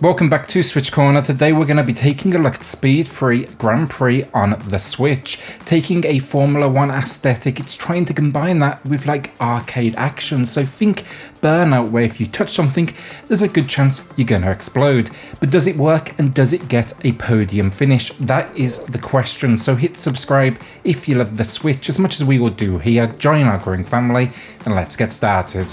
Welcome back to SwitchCorner. Today we're going to be taking a look at Speed Free Grand Prix on the Switch. Taking a Formula 1 aesthetic, it's trying to combine that with like arcade action. So think Burnout, where if you touch something, there's a good chance you're going to explode. But does it work, and does it get a podium finish? That is the question. So hit subscribe if you love the Switch as much as we will do here. Join our growing family and let's get started.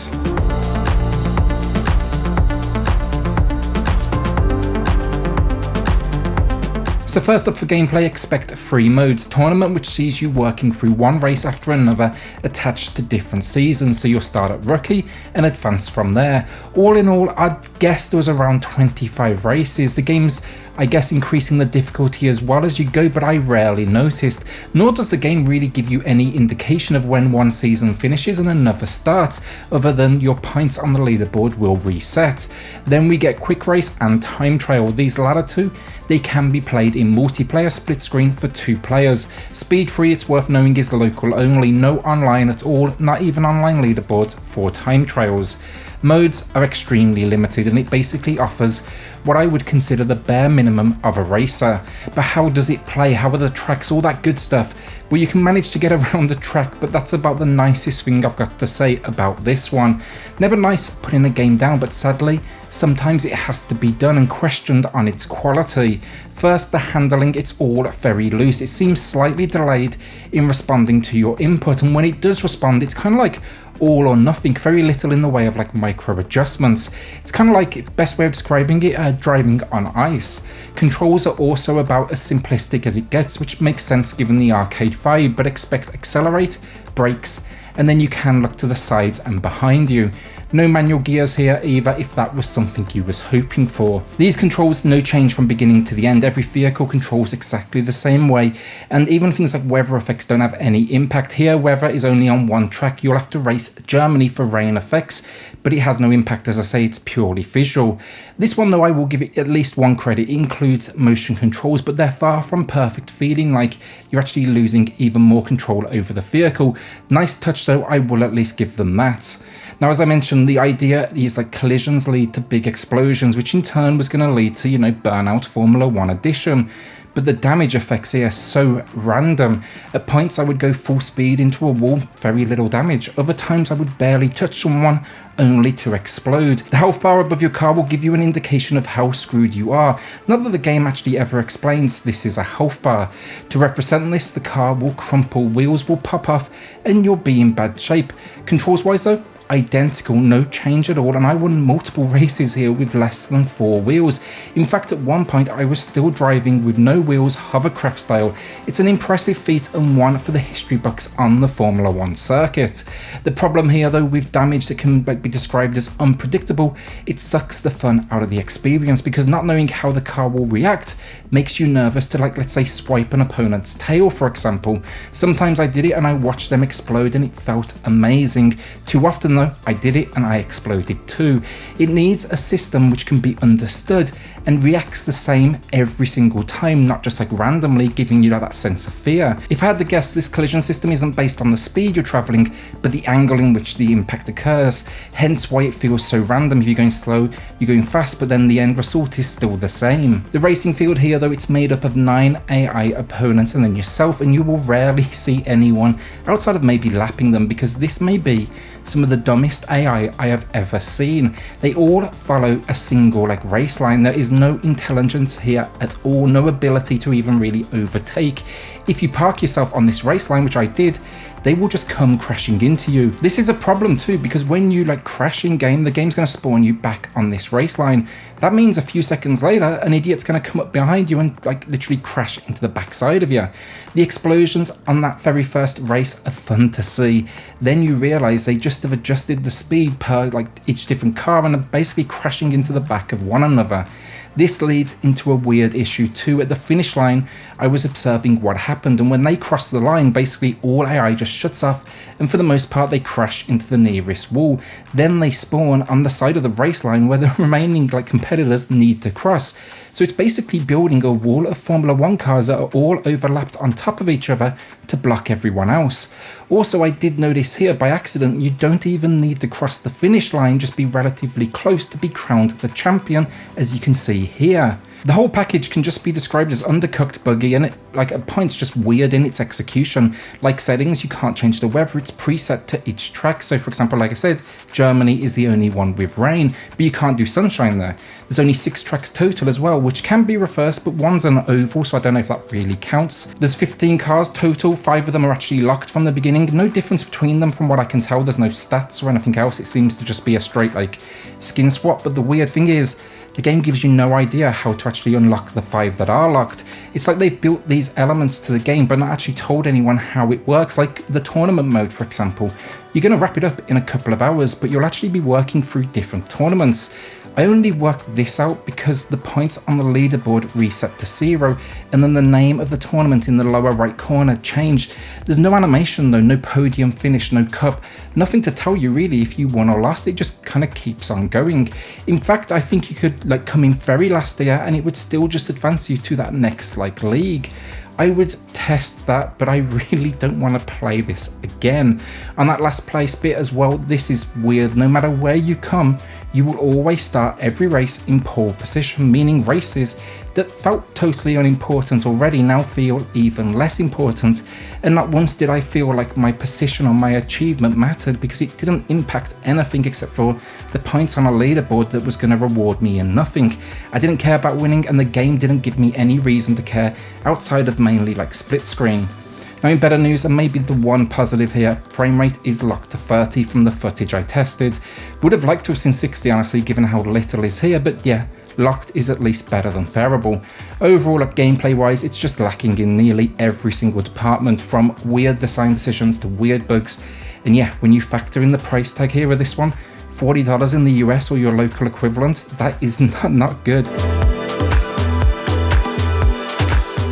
So first up for gameplay, expect 3 modes. Tournament, which sees you working through one race after another attached to different seasons. So you'll start at rookie and advance from there. All in all, I'd guess there was around 25 races. The game's, I guess, increasing the difficulty as well as you go, but I rarely noticed. Nor does the game really give you any indication of when one season finishes and another starts, other than your points on the leaderboard will reset. Then we get quick race and time trial. These latter two, they can be played in multiplayer split screen for 2 players. Speed Free, it's worth knowing, is local only, no online at all, not even online leaderboards for time trials. Modes are extremely limited and it basically offers what I would consider the bare minimum of a racer. But how does it play? How are the tracks? All that good stuff. Well, you can manage to get around the track, but that's about the nicest thing I've got to say about this one. Never nice putting a game down, but sadly, sometimes it has to be done and questioned on its quality. First, the handling, it's all very loose. It seems slightly delayed in responding to your input, and when it does respond, it's kind of like all or nothing, very little in the way of like micro adjustments. It's kind of like, best way of describing it, driving on ice. Controls are also about as simplistic as it gets, which makes sense given the arcade vibe, but expect accelerate, brakes, and then you can look to the sides and behind you. No manual gears here either, if that was something you was hoping for. These controls, no change from beginning to the end. Every vehicle controls exactly the same way, and even things like weather effects don't have any impact. Here, weather is only on one track. You'll have to race Germany for rain effects, but it has no impact. As I say, it's purely visual. This one though, I will give it at least one credit. It includes motion controls, but they're far from perfect, feeling like you're actually losing even more control over the vehicle. Nice touch though, I will at least give them that. Now, as I mentioned, the idea is like collisions lead to big explosions, which in turn was going to lead to, Burnout Formula 1 Edition. But the damage effects here are so random. At points I would go full speed into a wall, very little damage. Other times I would barely touch someone, only to explode. The health bar above your car will give you an indication of how screwed you are. Not that the game actually ever explains this is a health bar. To represent this, the car will crumple, wheels will pop off, and you'll be in bad shape. Controls wise though, identical, no change at all, and I won multiple races here with less than 4 wheels. In fact, at one point I was still driving with no wheels, hovercraft style. It's an impressive feat and one for the history books on the Formula 1 circuit. The problem here though with damage that can be described as unpredictable, it sucks the fun out of the experience, because not knowing how the car will react makes you nervous to, like, let's say swipe an opponent's tail for example. Sometimes I did it and I watched them explode and it felt amazing. Too often I did it and I exploded too. It needs a system which can be understood and reacts the same every single time, not just like randomly giving you that sense of fear. If I had to guess, this collision system isn't based on the speed you're traveling, but the angle in which the impact occurs, hence why it feels so random. If you're going slow, you're going fast, but then the end result is still the same. The racing field here though, it's made up of 9 AI opponents and then yourself, and you will rarely see anyone outside of maybe lapping them, because this may be some of the dumbest AI I have ever seen. They all follow a single race line. There is no intelligence here at all, no ability to even really overtake. If you park yourself on this race line, which I did, they will just come crashing into you. This is a problem too, because when you crash in game, the game's going to spawn you back on this race line. That means a few seconds later, an idiot's going to come up behind you and literally crash into the backside of you. The explosions on that very first race are fun to see. Then you realize they just have adjusted the speed per each different car and are basically crashing into the back of one another. This leads into a weird issue too. At the finish line, I was observing what happened, and when they cross the line, basically all AI just shuts off, and for the most part they crash into the nearest wall. Then they spawn on the side of the race line where the remaining competitors need to cross. So it's basically building a wall of Formula 1 cars that are all overlapped on top of each other to block everyone else. Also, I did notice here by accident, you don't even need to cross the finish line, just be relatively close to be crowned the champion, as you can see here. The whole package can just be described as undercooked, buggy, and it, at points, just weird in its execution. Like settings, you can't change the weather, it's preset to each track. So for example, like I said, Germany is the only one with rain, but you can't do sunshine there. There's only 6 tracks total as well, which can be reversed, but one's an oval, so I don't know if that really counts. There's 15 cars total, 5 of them are actually locked from the beginning. No difference between them from what I can tell. There's no stats or anything else. It seems to just be a straight skin swap, but the weird thing is, the game gives you no idea how to actually unlock the 5 that are locked. It's like they've built these elements to the game but not actually told anyone how it works. Like the tournament mode, for example. You're going to wrap it up in a couple of hours, but you'll actually be working through different tournaments. I only worked this out because the points on the leaderboard reset to 0, and then the name of the tournament in the lower right corner changed. There's no animation though, no podium finish, no cup, nothing to tell you really if you won or lost. It just kind of keeps on going. In fact, I think you could come in very last year and it would still just advance you to that next league. I would test that, but I really don't want to play this again. On that last place bit as well, this is weird. No matter where you come, you will always start every race in pole position, meaning races that felt totally unimportant already now feel even less important. And not once did I feel like my position or my achievement mattered, because it didn't impact anything except for the points on a leaderboard that was going to reward me in nothing. I didn't care about winning, and the game didn't give me any reason to care outside of mainly split screen. Now in better news, and maybe the one positive here, frame rate is locked to 30 from the footage I tested. Would have liked to have seen 60 honestly, given how little is here, but yeah, locked is at least better than fairable. Overall, gameplay wise, it's just lacking in nearly every single department, from weird design decisions to weird bugs. And yeah, when you factor in the price tag here of this one, $40 in the US or your local equivalent, that is not good.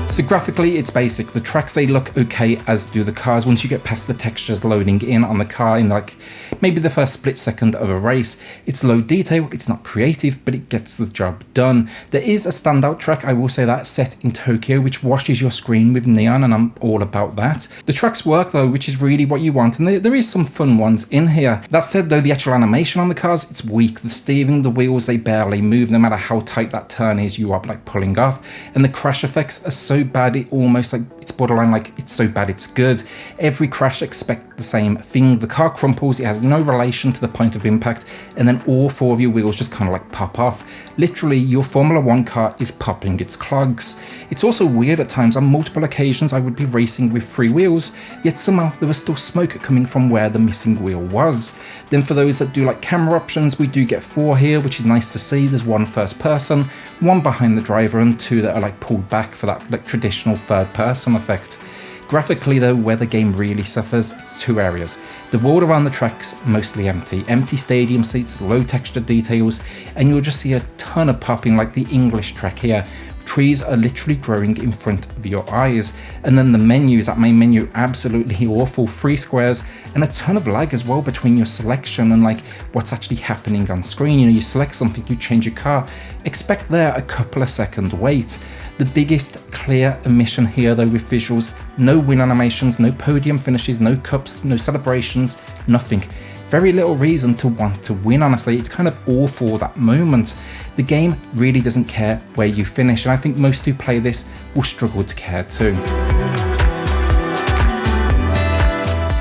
So graphically, it's basic. The tracks, they look okay, as do the cars once you get past the textures loading in on the car in maybe the first split second of a race. It's low detail, it's not creative, but it gets the job done. There is a standout track, I will say that, set in Tokyo, which washes your screen with neon, and I'm all about that. The tracks work though, which is really what you want, and there is some fun ones in here. That said though, the actual animation on the cars, it's weak. The steering, the wheels, they barely move, no matter how tight that turn is you are pulling off, and the crash effects are so bad, it almost it's borderline it's so bad it's good. Every crash, expect the same thing. The car crumples, it has no relation to the point of impact, and then all 4 of your wheels just kind of pop off. Literally, your Formula 1 car is popping its clogs. It's also weird at times. On multiple occasions I would be racing with 3 wheels, yet somehow there was still smoke coming from where the missing wheel was. Then for those that do camera options, we do get 4 here, which is nice to see. There's 1 first person, 1 behind the driver, and 2 that are pulled back for that traditional third person effect. Graphically though, where the game really suffers, it's 2 areas. The world around the tracks, mostly empty stadium seats, low texture details, and you'll just see a ton of popping like the English track here. Trees are literally growing in front of your eyes. And then the menus, that main menu, absolutely awful. 3 squares and a ton of lag as well between your selection and what's actually happening on screen. You select something, you change your car, expect there a couple of second wait. The biggest clear omission here though with visuals, no win animations, no podium finishes, no cups, no celebrations, nothing. Very little reason to want to win, honestly. It's kind of all for that moment. The game really doesn't care where you finish, and I think most who play this will struggle to care too.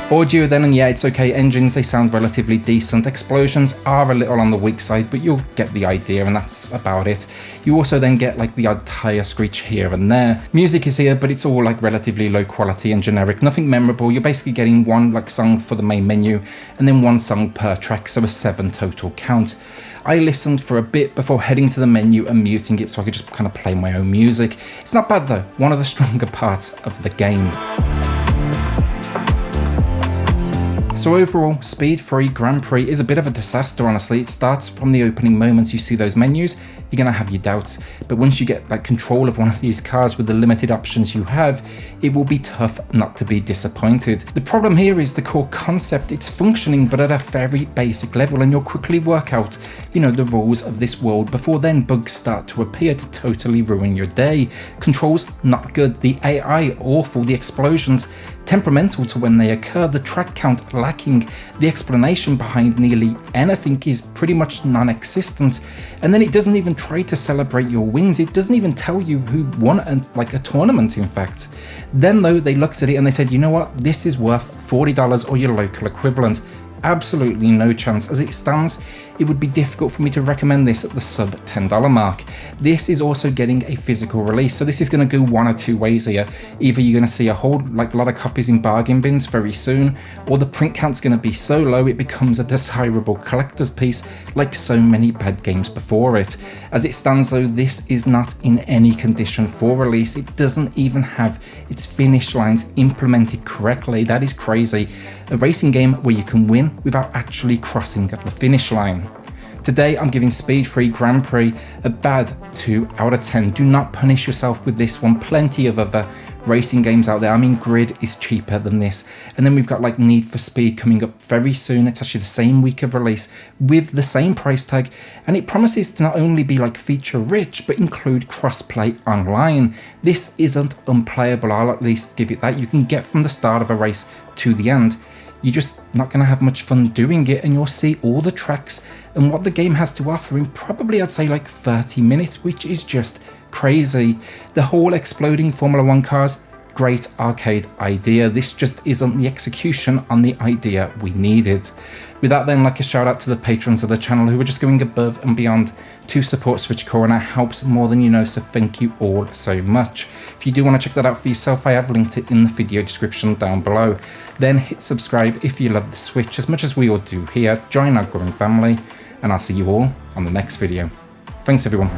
Audio then, and yeah, it's okay. Engines, they sound relatively decent. Explosions are a little on the weak side, but you'll get the idea, and that's about it. You also then get the odd tire screech here and there. Music is here, but it's all relatively low quality and generic, nothing memorable. You're basically getting 1 song for the main menu, and then 1 song per track, so a 7 total count. I listened for a bit before heading to the menu and muting it so I could just kind of play my own music. It's not bad though, one of the stronger parts of the game. So overall, Speed 3 Grand Prix is a bit of a disaster, honestly. It starts from the opening moments you see those menus, you're going to have your doubts. But once you get like control of one of these cars with the limited options you have, it will be tough not to be disappointed. The problem here is the core concept. It's functioning, but at a very basic level, and you'll quickly work out, you know, the rules of this world before then bugs start to appear to totally ruin your day. Controls not good, the AI awful, the explosions temperamental to when they occur, the track count lacking, the explanation behind nearly anything is pretty much non-existent, and then it doesn't even try to celebrate your wins. It doesn't even tell you who won a tournament, in fact. Then though, they looked at it and they said, you know what, this is worth $40 or your local equivalent. Absolutely no chance. As it stands, it would be difficult for me to recommend this at the sub $10 mark. This is also getting a physical release, so this is going to go one or two ways here. Either you're going to see a whole lot of copies in bargain bins very soon, or the print count's going to be so low it becomes a desirable collector's piece like so many bad games before it. As it stands though, this is not in any condition for release. It doesn't even have its finish lines implemented correctly. That is crazy. A racing game where you can win without actually crossing at the finish line. Today I'm giving Speed Free Grand Prix a bad 2 out of 10. Do not punish yourself with this one. Plenty of other racing games out there. I mean, Grid is cheaper than this. And then we've got like Need for Speed coming up very soon. It's actually the same week of release with the same price tag. And it promises to not only be like feature rich, but include crossplay online. This isn't unplayable. I'll at least give it that. You can get from the start of a race to the end. You're just not going to have much fun doing it, and you'll see all the tracks and what the game has to offer in probably, I'd say, like 30 minutes, which is just crazy. The whole exploding Formula 1 cars, great arcade idea. This just isn't the execution on the idea we needed. With that then, like a shout out to the patrons of the channel who are just going above and beyond to support SwitchCorner. Helps more than you know, so thank you all so much. If you do want to check that out for yourself, I have linked it in the video description down below. Then hit subscribe if you love the Switch as much as we all do here. Join our growing family, and I'll see you all on the next video. Thanks everyone.